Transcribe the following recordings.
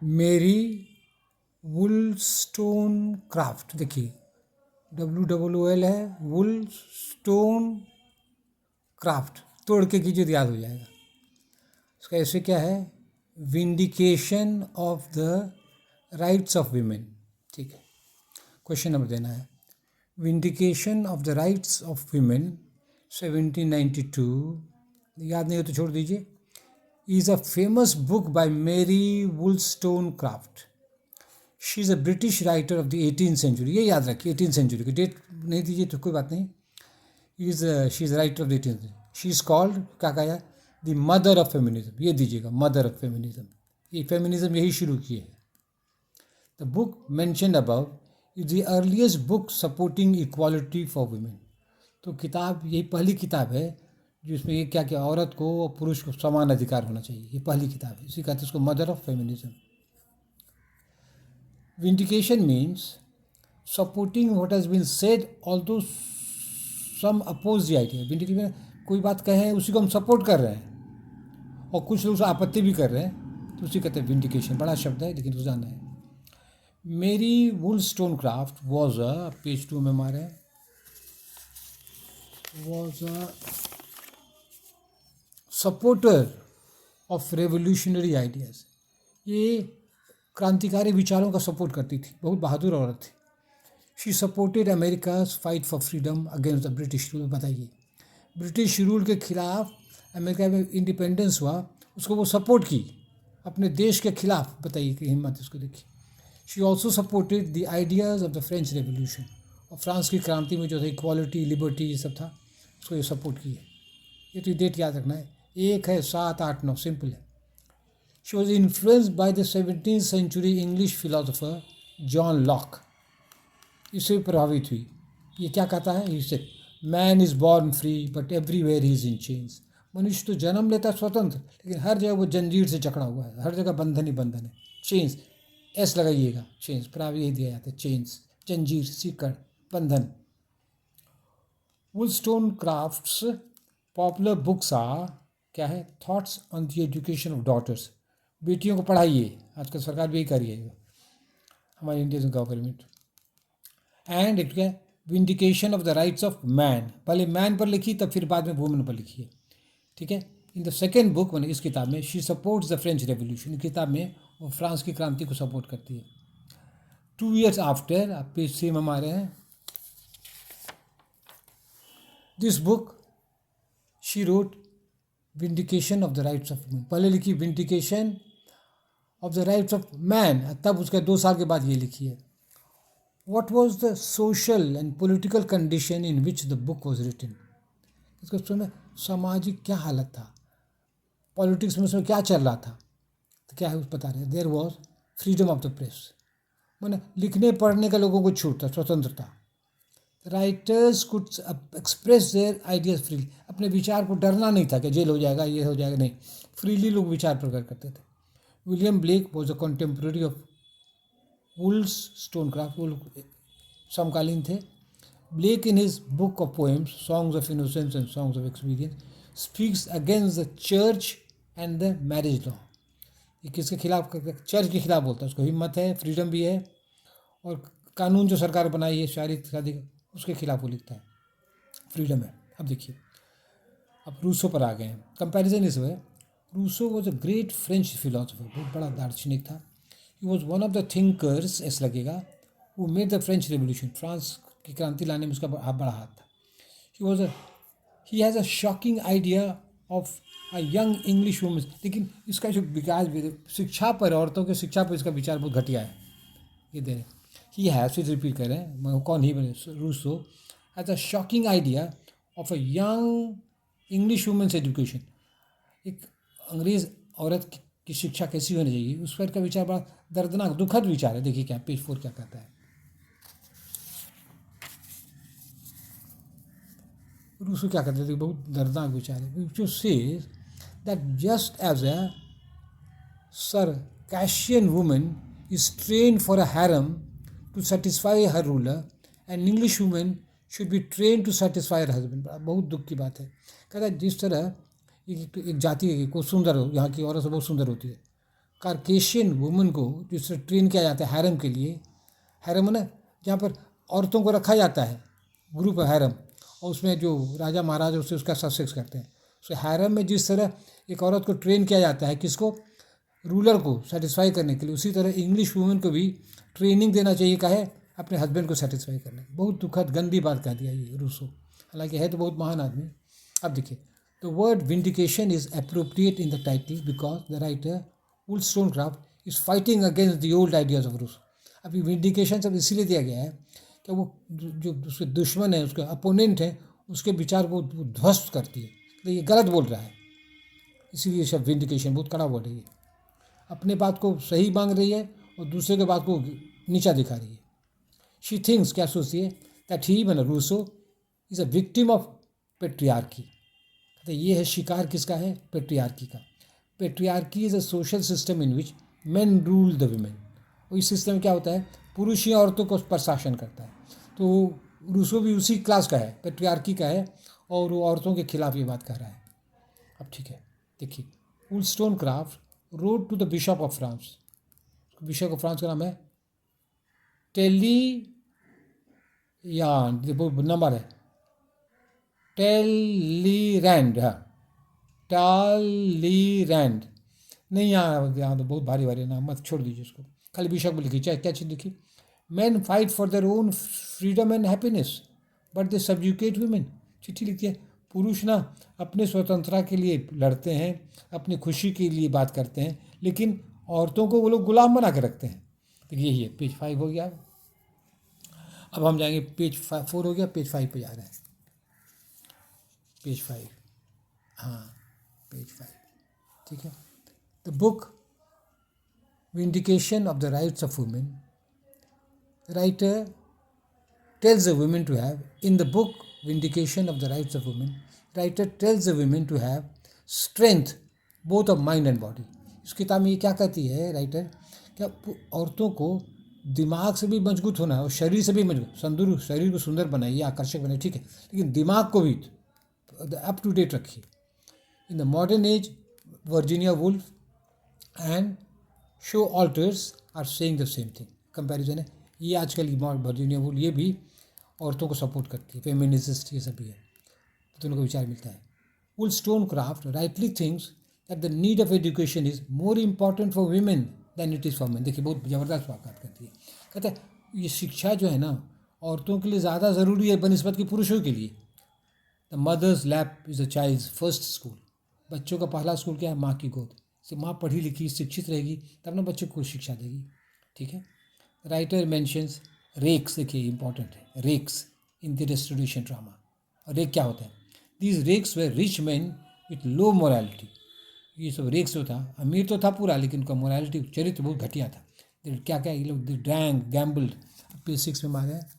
मेरी वुलस्टोनक्राफ्ट, देखिए WOOL है, वुलस्टोन क्राफ्ट, तोड़ के कीजिए तो याद हो जाएगा। इसका ऐसे क्या है, vindication of the rights of women. ठीक है, क्वेश्चन नंबर देना है। Vindication of the rights of women 1792, याद नहीं हो तो छोड़ दीजिए, is a famous book by Mary Wollstonecraft. She is a British writer of the 18th century. ये याद रखिए, 18th century की डेट नहीं दीजिए तो कोई बात नहीं। She is a writer of the 18th century. She is called, क्या कहा, the mother of feminism. ये दीजिएगा, mother of feminism. ये feminism यही शुरू की है। The book mentioned above is the earliest book supporting equality for women. तो किताब, यही पहली किताब है जिसमें ये क्या क्या औरत को और पुरुष को समान अधिकार होना चाहिए। ये पहली किताब है, इसी कहते हैं इसको mother of feminism. Vindication means supporting what has been said although some oppose the idea. Vindication, कोई बात कहे उसी को हम सपोर्ट कर रहे हैं और कुछ लोग उससे आपत्ति भी कर रहे हैं, तो उसी कहते हैं विंडिकेशन। बड़ा शब्द है लेकिन उसको जानना है। मेरी वुलस्टोनक्राफ्ट वॉज अ, पेज 2 में हमारे, was a supporter of revolutionary ideas. ये क्रांतिकारी विचारों का सपोर्ट करती थी, बहुत बहादुर औरत थी। She supported America's fight for freedom against the British rule. बताइए, ब्रिटिश रूल के खिलाफ अमेरिका में इंडिपेंडेंस हुआ, उसको वो सपोर्ट की अपने देश के खिलाफ। बताइए कि हिम्मत इसको देखिए। She also supported the ideas of the French revolution, और फ्रांस की क्रांति में जो था इक्वालिटी, लिबर्टी, ये सब था, उसको ये सपोर्ट की है। ये तो डेट याद रखना है, 1 है 7, 8, 9, सिंपल है। She was influenced by the 17th century English philosopher John Locke. इससे प्रभावित हुई। ये क्या कहता है, इससे man is born free but everywhere he is in change. मनुष्य तो जन्म लेता है स्वतंत्र, लेकिन हर जगह वो जंजीर से जकड़ा हुआ है, हर जगह बंधन ही बंधन है। चेंज, एस लगाइएगा, चेंज प्रभाव यही दिया जाता है, चेंज, जंजीर, सीकड़, बंधन। वुलस्टोनक्राफ्ट्स पॉपुलर बुक्स आर, क्या है, thoughts on the education of daughters. बेटियों को पढ़ाइए, आजकल सरकार भी यही कर रही है हमारी इंडियन गवर्नमेंट। एंड एक क्या, vindication of the rights of man, पहले मैन पर लिखी तब फिर बाद में वुमेन पर लिखी है। ठीक है। इन द सेकेंड बुक, मैंने इस किताब में, she supports the French revolution, किताब में वो फ्रांस की क्रांति को सपोर्ट करती है। 2 years आफ्टर, आप पेज 3 में हमारे हैं, this book she wrote vindication of the rights of women. पहले लिखी vindication of the rights of man, तब उसके 2 साल के बाद ये लिखी है। What was the social and political condition in which the book was written? इसको सुने, सामाजिक क्या हालत था, पॉलिटिक्स में उसमें क्या चल रहा था, तो क्या है उस बता रहे हैं। There was freedom of the press, मैंने लिखने पढ़ने का लोगों को छूट था, स्वतंत्रता। Writers could express their ideas freely, अपने विचार को डरना नहीं था कि जेल हो जाएगा, ये हो जाएगा, नहीं, फ्रीली लोग विचार प्रकट करते थे। William Blake was a contemporary of Wollstonecraft, समकालीन थे। Blake in his book of poems Songs of Innocence and Songs of Experience speaks against the church and the marriage law. ये किसके खिलाफ, चर्च के खिलाफ बोलता है, उसको हिम्मत है, फ्रीडम भी है, और कानून जो सरकार बनाई है शादी का, उसके खिलाफ वो लिखता है, फ्रीडम है। अब देखिए, अब रूसो पर आ गए हैं। कंपैरिजन इस way, Rousseau was a great French philosopher, बहुत बड़ा दार्शनिक था। He was one of the thinkers, ऐसा लगेगा, who made the French Revolution, France की क्रांति लाने में उसका बड़ा हाथ था। He has a shocking idea of a young English woman, लेकिन इसका जो विकास शिक्षा पर, औरतों के शिक्षा पर इसका विचार बहुत घटिया है। ये दे रहे, ही हैज़, फिर रिपीट कर रहे हैं, कौन ही बने, Rousseau has a shocking idea of a young English women's education. एक अंग्रेज़ औरत की शिक्षा कैसी होनी चाहिए, उस पर का विचार बड़ा दर्दनाक, दुखद विचार है। देखिए क्या पेज 4 क्या कहता है। रूसो क्या कहते थे, बहुत दर्दनाक विचार है, जो says that just as a Circassian woman is train for a harem to satisfy her ruler, and English women should be train to satisfy her husband. बहुत दुख की बात है। कहता है जिस तरह एक जाति है, को सुंदर हो, यहाँ की औरत बहुत सुंदर होती है, कार्केशियन वुमन को जिससे ट्रेन किया जाता है हैरम के लिए, हैरम है ना जहाँ पर औरतों को रखा जाता है, ग्रुप है हैरम, और उसमें जो राजा महाराजा उससे उसका सब सेक्स करते हैं। सो हैरम में जिस तरह एक औरत को ट्रेन किया जाता है, किसको, रूलर को सेटिस्फाई करने के लिए, उसी तरह इंग्लिश वुमेन को भी ट्रेनिंग देना चाहिए, का है अपने हस्बैंड को सेटिस्फाई करने की। बहुत दुखद गंदी बात कह दिया ये रूसो, हालांकि है तो बहुत महान आदमी। अब देखिए, the word vindication is appropriate in the title because the writer वुllstonecraft is fighting against the old ideas of Rousseau. अभी विंडिकेशन सब इसीलिए दिया गया है कि वो जो उसके दुश्मन है, उसके अपोनेंट है, उसके विचार को ध्वस्त करती है, तो ये गलत बोल रहा है, इसीलिए सब विंडिकेशन बहुत कड़ा वर्ड है ये। अपने बात को सही मांग रही है और दूसरे के बात को नीचा दिखा रही है। शी थिंक्स, क्या सोचती है, दैट ही मैंने Rousseau is a victim of patriarchy. तो ये है शिकार किसका है, पेट्रियार्की का। Patriarchy is a social system in which men rule the women. और इस सिस्टम में क्या होता है, पुरुष ही औरतों को पर शासन करता है। तो रूसो भी उसी क्लास का है, पेट्रियार्की का है, और वो औरतों के खिलाफ ये बात कह रहा है। अब ठीक है, देखिए, वुllstonecraft wrote to the bishop of France. Bishop of France का नाम है टेली, या नंबर है टेलीरैंड, हाँ टालीरैंड, नहीं यहाँ तो बहुत भारी भारी नाम, मत छोड़ दीजिए उसको, खाली बिशप लिखी, चाहे क्या चीज़ लिखी। Man fight for their own freedom and happiness but they subjugate women. चिट्ठी लिखती है, पुरुष ना अपने स्वतंत्रता के लिए लड़ते हैं, अपनी खुशी के लिए बात करते हैं, लेकिन औरतों को वो लोग गुलाम बना के रखते हैं। तो यही है, पेज 5 हो गया। अब हम जाएंगे पेज 4 हो गया, पेज 5 पे जा रहे हैं। पेज 5, हाँ पेज 5, ठीक है। The book vindication of the rights of women, writer tells the women to have, in the book Vindication of the Rights of Women, writer tells the women to have strength both of mind and body. इस किताब में ये क्या कहती है writer, क्या औरतों को दिमाग से भी मजबूत होना है और शरीर से भी मजबूत, शरीर को सुंदर बनाइए, आकर्षक बनाइए, ठीक है, लेकिन दिमाग को भी अप टू डेट रखिए। In the modern age Virginia Woolf and Showalters are saying the same thing, comparison है ये। आजकल की वर्जीनिया वुल्फ ये भी औरतों को सपोर्ट करती है, फेमिनिस्ट ये सब भी है, तो दोनों को विचार मिलता है। वुllstonecraft rightly thinks that the need of education is more important for women than it is for men. देखिए, बहुत ज़बरदस्त बात करती है, कहते हैं ये शिक्षा जो है ना औरतों के लिए ज़्यादा ज़रूरी है बनिस्बत की पुरुषों के लिए। The mother's lap is a child's first school. बच्चों का पहला स्कूल क्या है, माँ की गोद से। माँ पढ़ी लिखी शिक्षित रहेगी तब ना बच्चों को शिक्षा देगी, ठीक है। राइटर मेंशंस रेक्स, देखिए इंपॉर्टेंट है, rakes in the restoration drama. और रेक क्या होता है, these rakes were rich man with low morality. ये सब रेक्स जो था, अमीर तो था पूरा, लेकिन उनका मोरालिटी, चरित्र बहुत घटिया था। क्या क्या ये लोग ड्रैंक गैम्बल्ड, पेज 6 में मारे हैं,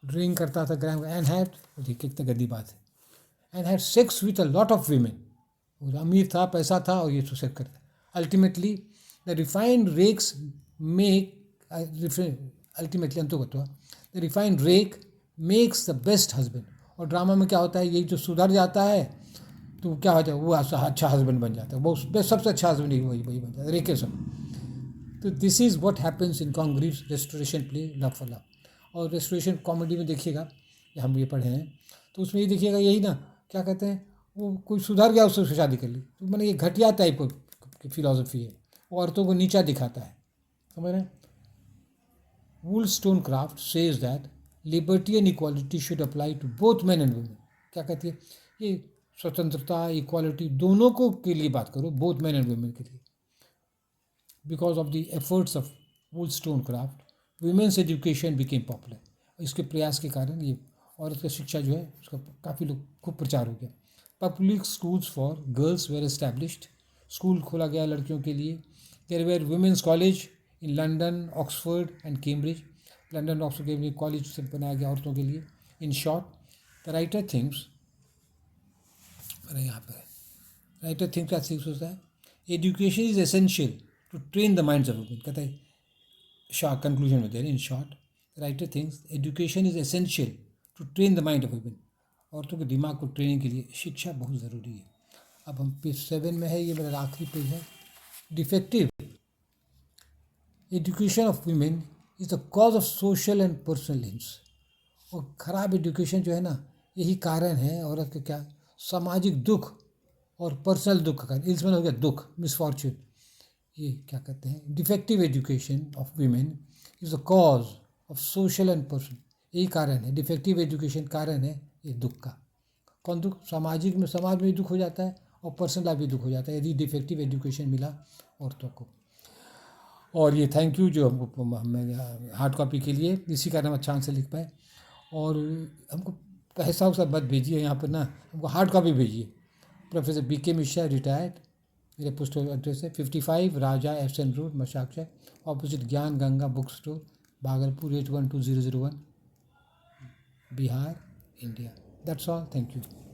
ड्रिंक करता था ग्रैम, एंड हैड, देखिए कितनी गंदी बात है, and had sex with a lot of women. वो अमीर था, पैसा था, और ये तो सेक्स करता। Ultimately the refined rakes make, ultimately अंतोगत्वा the refined rake makes the best husband. और ड्रामा में क्या होता है, यही जो सुधर जाता है तो क्या हो जाता है, वो अच्छा हस्बैंड बन जाता है, वो सबसे अच्छा हस्बैंड ही वही बन जाता है, रेके सब। तो this is what happens in कॉन्ग्रीव्स restoration play love for love. और रेस्टोरेशन कॉमेडी में देखिएगा, हम ये पढ़े हैं, तो उसमें ये देखिएगा यही ना, क्या कहते हैं, वो कोई सुधर गया उससे शादी कर ली, तो मैंने ये घटिया टाइप की फिलॉसफी है, वो औरतों को नीचा दिखाता है, समझ रहे हैं। वुllstonecraft says that liberty and equality should apply to both men and women। क्या कहती है, ये स्वतंत्रता इक्वालिटी दोनों को के लिए बात करो, बोथ मैन एंड वुमेन के लिए। Because of the efforts of वुllstonecraft वुमेन्स एजुकेशन बिकेम पॉपुलर। इसके प्रयास के कारण ये औरत का शिक्षा जो है उसका काफ़ी लोग खूब प्रचार हो गया। Public schools for girls were established, school खोला गया लड़कियों के लिए। There were women's college in London, Oxford and Cambridge. London Oxford Cambridge college से बनाया गया औरतों के लिए। In short the writer thinks, यहाँ पर राइटर थिंक्स क्या सोचता है, education is essential to train the minds of women. कहता है शॉर्ट कंक्लूजन में दे रहे, in short writer thinks education is essential to train the mind of women. औरतों के दिमाग को ट्रेनिंग के लिए शिक्षा बहुत ज़रूरी है। अब हम पेज 7 में है, ये मेरा आखिरी पेज है। Defective education of women is the cause of social and personal ills. और ख़राब एजुकेशन जो है ना, यही कारण है औरत के क्या सामाजिक दुख और पर्सनल दुख का। इल्स में हो गया दुख, मिसफॉर्चून। ये क्या कहते हैं, defective education of women is the cause of social and personal, यही कारण है। डिफेक्टिव एजुकेशन कारण है ये दुख का। कौन दुख? सामाजिक में, समाज में दुख हो जाता है और पर्सनल लाइफ भी दुख हो जाता है यदि डिफेक्टिव एजुकेशन मिला औरतों को। और ये थैंक यू जो हमको हार्ड कॉपी के लिए, इसी कारण हम अच्छा आंसर लिख पाए। और हमको पैसा उसा मत भेजिए यहाँ पर ना, हमको हार्ड कॉपी भेजिए। Professor BK Mishra, retired. मेरे पोस्टल एड्रेस है 55 राजा एफसन रोड, मशाक्षर, ऑपोजिट ज्ञान Ganga book store, Bhagalpur 812001, Bihar, India. That's all, thank you.